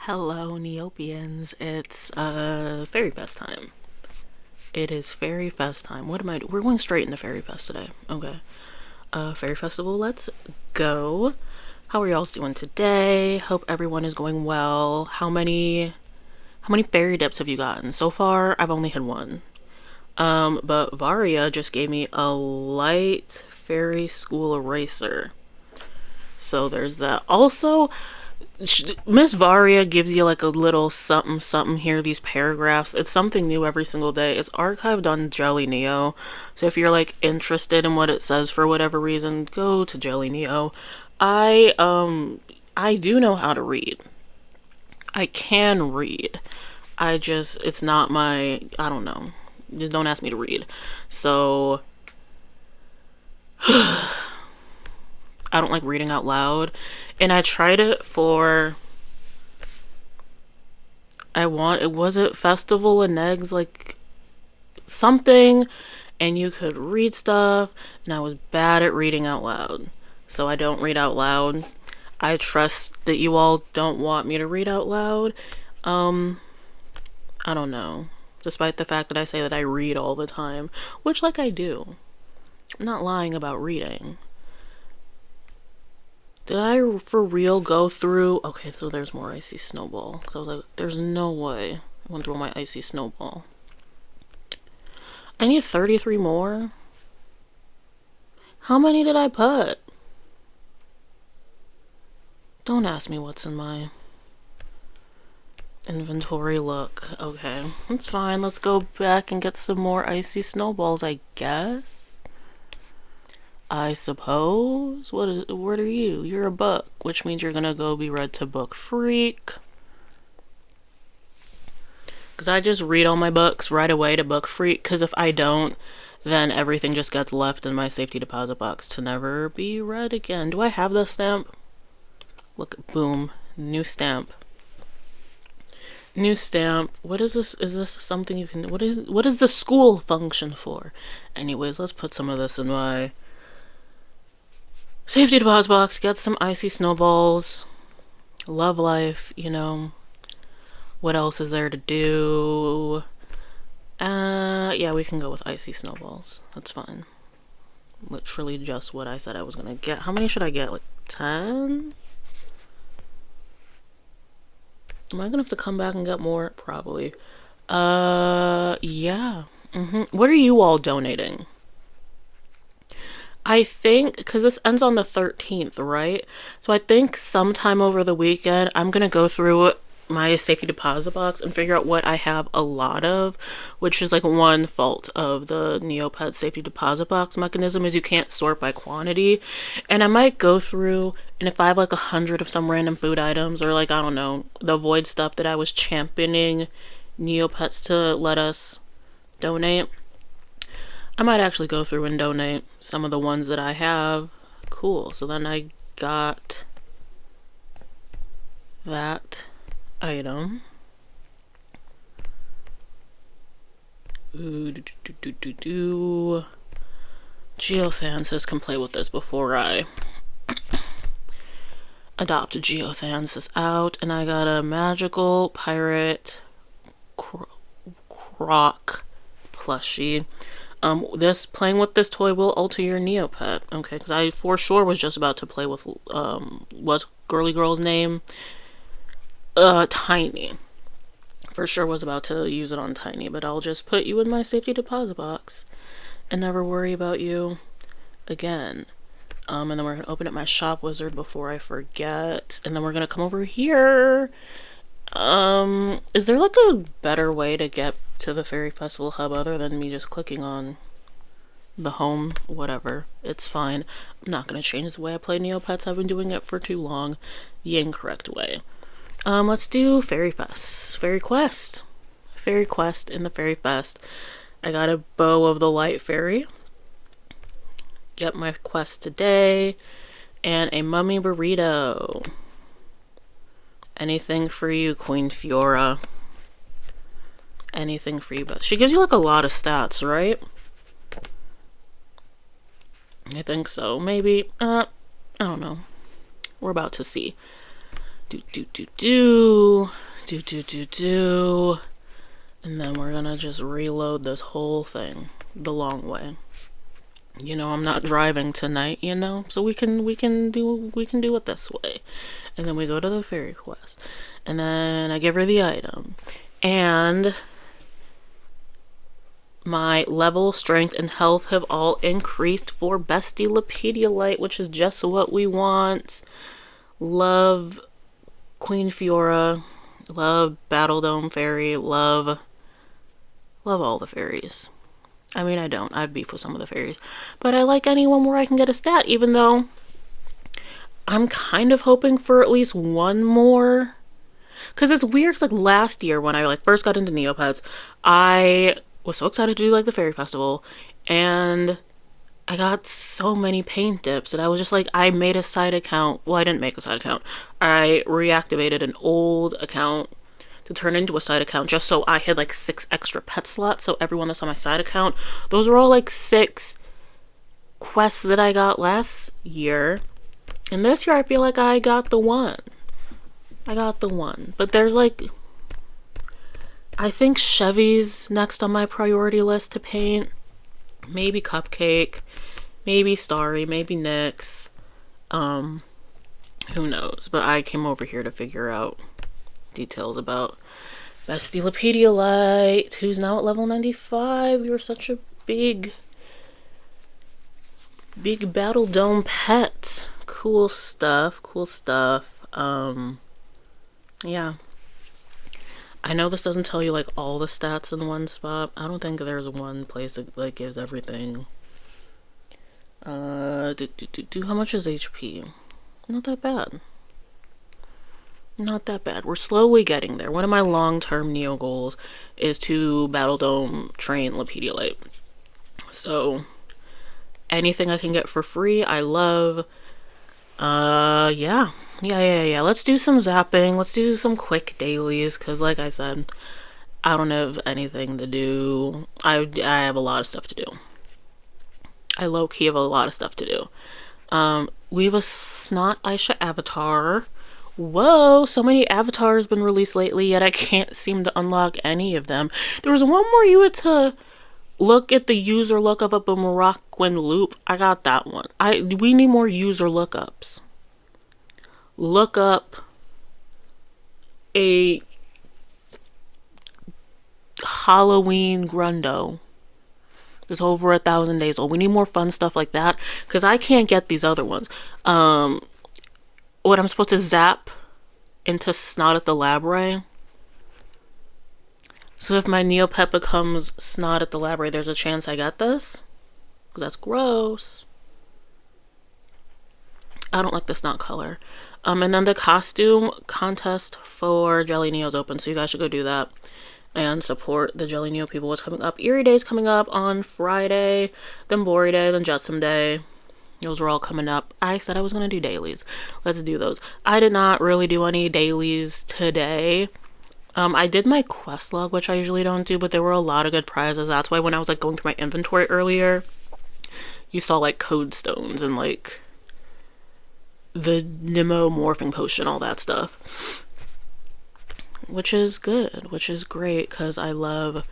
Hello, Neopians. It's Fairy Fest time. It is Fairy Fest time. What am I doing? We're going straight into Fairy Fest today. Okay. Fairy Festival, let's go. How are y'all doing today? Hope everyone is going well. How many fairy dips have you gotten? So far, I've only had one. But Varia just gave me a light fairy school eraser. So there's that. Also, Miss Varia gives you like a little something something here, these paragraphs. It's something new every single day. It's archived on Jelly Neo. So if you're like interested in what it says for whatever reason, go to Jelly Neo. I do know how to read. I can read. It's not my, I don't know. Just don't ask me to read. So I don't like reading out loud. And I tried it for it was it Festival and Eggs, like something, and you could read stuff, and I was bad at reading out loud. So I don't read out loud. I trust that you all don't want me to read out loud. I don't know. Despite the fact that I say that I read all the time, which like I do. I'm not lying about reading. Did I for real go through? Okay, so there's more icy snowball. Because I was like, there's no way I went through all my icy snowball. I need 33 more. How many did I put? Don't ask me what's in my inventory. Look, okay, that's fine. Let's go back and get some more icy snowballs, I guess. I suppose. What are you? You're a book, which means you're gonna go be read to Book Freak. Because I just read all my books right away to Book Freak, because if I don't, then everything just gets left in my safety deposit box to never be read again. Do I have the stamp? Look, boom, new stamp. New stamp. What is this? Is this something you can, what is the school function for? Anyways, let's put some of this in my safety deposit box, get some icy snowballs. Love life, you know. What else is there to do? Yeah, we can go with icy snowballs. That's fine. Literally just what I said I was gonna get. How many should I get? Like 10? Am I gonna have to come back and get more? Probably. Yeah. What are you all donating? I think, because this ends on the 13th, right? So I think sometime over the weekend, I'm going to go through my safety deposit box and figure out what I have a lot of, which is like one fault of the Neopets safety deposit box mechanism is you can't sort by quantity. And I might go through, and if I have like 100 of some random food items, or like, I don't know, the void stuff that I was championing Neopets to let us donate, I might actually go through and donate some of the ones that I have. Cool. So then I got that item. Geothansis can play with this before I adopt Geothansis out. And I got a magical pirate croc plushie. This playing with this toy will alter your Neopet. Okay, because I for sure was just about to play with what's girly girl's name? Tiny. For sure was about to use it on Tiny, but I'll just put you in my safety deposit box and never worry about you again. And then we're gonna open up my shop wizard before I forget, and then we're gonna come over here. Is there like a better way to get to the Fairy Festival hub other than me just clicking on the home? Whatever, it's fine. I'm not gonna change the way I play Neopets. I've been doing it for too long. The incorrect way. Let's do Fairy Fest. Fairy Quest. Fairy Quest in the Fairy Fest. I got a bow of the light fairy. Get my quest today. And a mummy burrito. Anything for you, Queen Fiora. Anything for you, but she gives you like a lot of stats, right? I think so. Maybe. I don't know. We're about to see. Do. And then we're gonna just reload this whole thing the long way. You know, I'm not driving tonight, you know, so we can do it this way. And then we go to the faerie quest. And then I give her the item. And my level, strength, and health have all increased for Bestie Lepediolite, which is just what we want. Love Queen Fiora. Love Battle Dome Fairy. Love all the fairies. I mean, I don't. I have beef with some of the fairies. But I like anyone where I can get a stat, even though I'm kind of hoping for at least one more. Because it's weird, like last year when I like first got into Neopets, I was so excited to do like the fairy festival, and I got so many paint dips that I was just like, I made a side account. Well, I didn't make a side account. I reactivated an old account to turn into a side account just so I had like 6 extra pet slots. So everyone that's on my side account, those are all like 6 quests that I got last year. And this year I feel like I got the one. But there's like, I think Chevy's next on my priority list to paint. Maybe Cupcake. Maybe Starry. Maybe Nyx. Who knows? But I came over here to figure out details about Bestie Lepediolite, who's now at level 95. You were such a big Battle Dome pet. Cool stuff. Yeah. I know this doesn't tell you like all the stats in one spot. I don't think there's one place that like gives everything. How much is HP? Not that bad. We're slowly getting there. One of my long-term Neo goals is to Battle Dome train Lepediolite. So anything I can get for free, I love. Yeah. Let's do some zapping. Let's do some quick dailies, because like I said, I don't have anything to do. I have a lot of stuff to do. I low-key have a lot of stuff to do. We have a Snot Aisha avatar. Whoa, so many avatars been released lately, yet I can't seem to unlock any of them. There was one more you had to look at the user lookup of a Moroccan loop. I got that one. We need more user lookups. Look up a Halloween Grundo. It's over 1,000 days old. We need more fun stuff like that, because I can't get these other ones. What I'm supposed to zap into Snot at the Labray. So if my Neopet becomes Snot at the Labray, there's a chance I get this? Because that's gross. I don't like the Snot color. And then the costume contest for Jelly Neo's open, so you guys should go do that and support the Jelly Neo people. What's coming up? Eerie Day's coming up on Friday, then Bori Day, then Jetsam Day. Those are all coming up. I said I was going to do dailies. Let's do those. I did not really do any dailies today. I did my quest log, which I usually don't do, but there were a lot of good prizes. That's why when I was like going through my inventory earlier, you saw like code stones and like the Nemo morphing potion, all that stuff. Which is good, which is great, because I love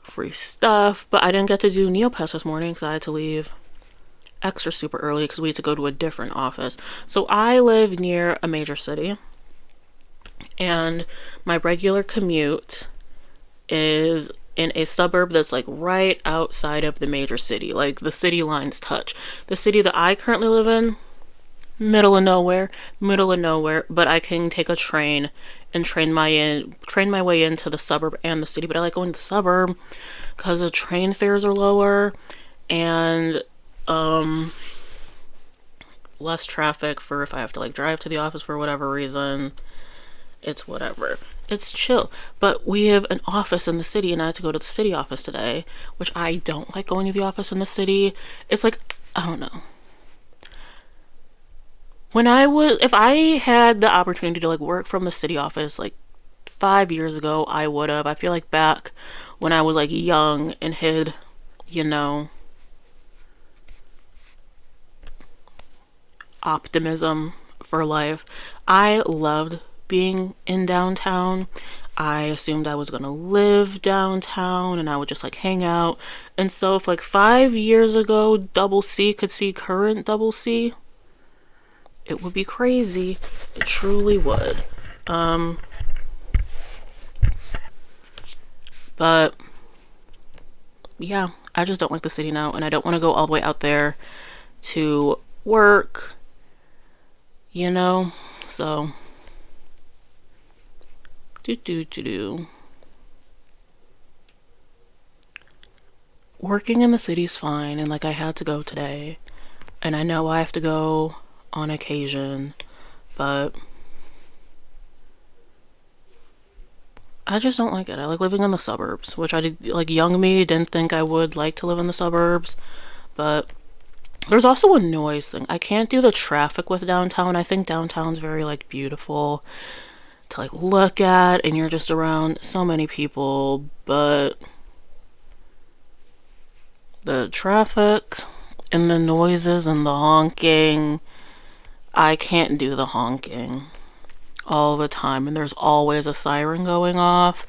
free stuff. But I didn't get to do Neopets this morning because I had to leave extra super early because we had to go to a different office. So I live near a major city, and my regular commute is in a suburb that's like right outside of the major city. Like the city lines touch. The city that I currently live in, middle of nowhere, but I can take a train and train my way into the suburb and the city. But I like going to the suburb because the train fares are lower and less traffic for if I have to like drive to the office for whatever reason. It's whatever. It's chill. But we have an office in the city, and I had to go to the city office today, which I don't like going to the office in the city. It's like, I don't know. If I had the opportunity to like work from the city office like 5 years ago, I would have. I feel like back when I was like young and had, you know, optimism, for life. I loved being in downtown. I assumed I was gonna live downtown and I would just like hang out. And so if like 5 years ago Double C could see current Double C, it would be crazy. It truly would. But yeah, I just don't like the city now, and I don't want to go all the way out there to work, you know? So, working in the city's fine, and like I had to go today, and I know I have to go on occasion, but I just don't like it. I like living in the suburbs, which I did, like, young me didn't think I would like to live in the suburbs, but there's also a noise thing. I can't do the traffic with downtown. I think downtown's very, like, beautiful to, like, look at, and you're just around so many people, but the traffic and the noises and the honking, I can't do the honking all the time, and there's always a siren going off.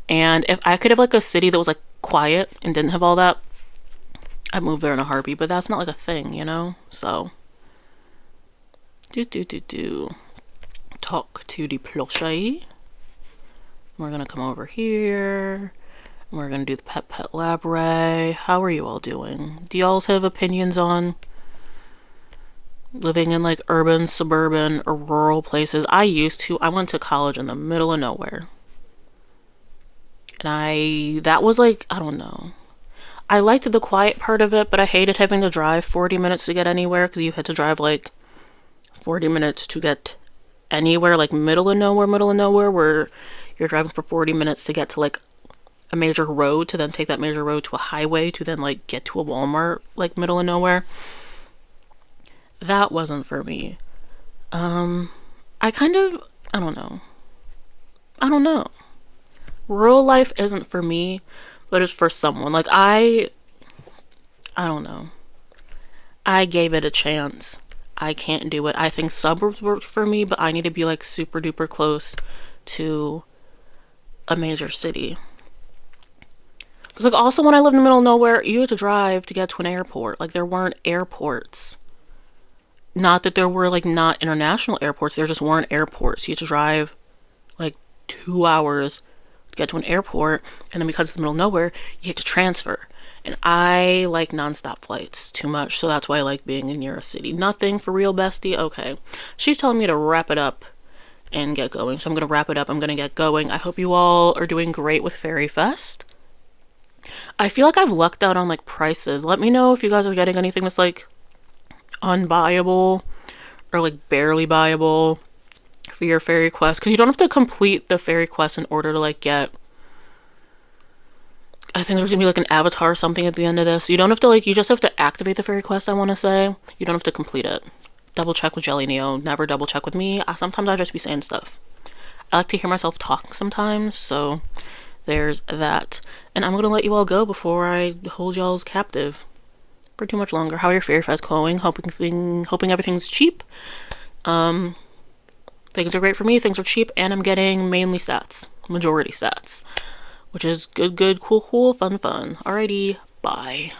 And if I could have like a city that was like quiet and didn't have all that, I'd move there in a heartbeat, but that's not like a thing, you know? So talk to the plushie. We're gonna come over here. We're gonna do the pet labre. How are you all doing? Do y'all have opinions on living in like urban, suburban, or rural places? I went to college in the middle of nowhere. And that was like, I don't know. I liked the quiet part of it, but I hated having to drive 40 minutes to get anywhere, because you had to drive like 40 minutes to get anywhere, like middle of nowhere, where you're driving for 40 minutes to get to like a major road, to then take that major road to a highway, to then like get to a Walmart, like middle of nowhere. That wasn't for me. I don't know. Rural life isn't for me, but it's for someone. Like, I don't know. I gave it a chance. I can't do it. I think suburbs work for me, but I need to be like super duper close to a major city. Because like also when I lived in the middle of nowhere, you had to drive to get to an airport. Like, there weren't airports. Not that there were like not international airports, there just weren't airports. You had to drive like 2 hours to get to an airport, and then because it's the middle of nowhere, you had to transfer. And I like nonstop flights too much, so that's why I like being near a city. Nothing for real, bestie. Okay. She's telling me to wrap it up and get going, so I'm gonna wrap it up. I'm gonna get going. I hope you all are doing great with Fairy Fest. I feel like I've lucked out on like prices. Let me know if you guys are getting anything that's like unbuyable or like barely buyable for your fairy quest, because you don't have to complete the fairy quest in order to like get, I think there's gonna be like an avatar or something at the end of this. You don't have to like, you just have to activate the fairy quest, I want to say. You don't have to complete it. Double check with Jelly Neo, never double check with me. Sometimes I just be saying stuff. I like to hear myself talk sometimes, so there's that. And I'm gonna let you all go before I hold y'all's captive for too much longer. How are your fairy fest going? Hoping everything's cheap. Things are great for me, things are cheap, and I'm getting mainly stats. Majority stats. Which is good, cool, fun. Alrighty, bye.